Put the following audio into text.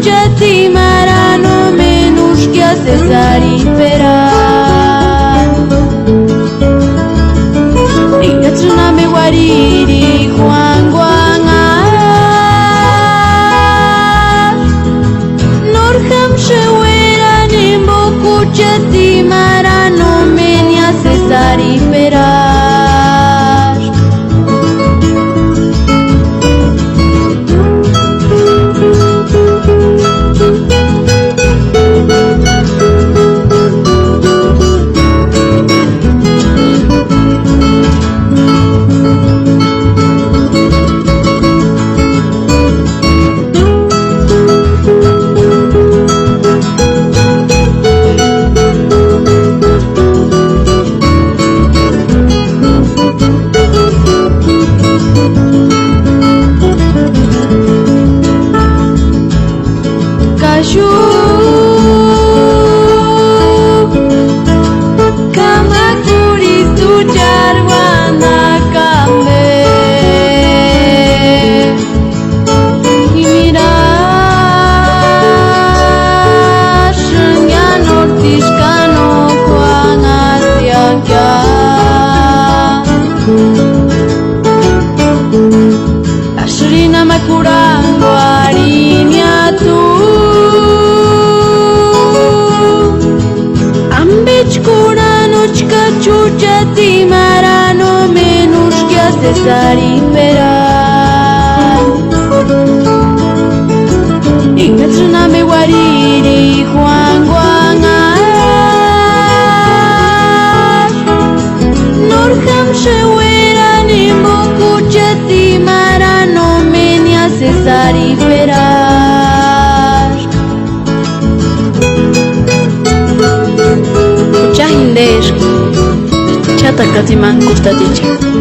escuchati marano menos que a César y Ingatsuname wariri Juan Norham shewera nimbo kuchati marano menia César y Makurango arinya tu Ambich kurano chka chuchati marano menos que a César y Ingatsuname wariri Juan Norham shewera nimbo kuchati marano César y Chahindesh Chata katiman kustaticha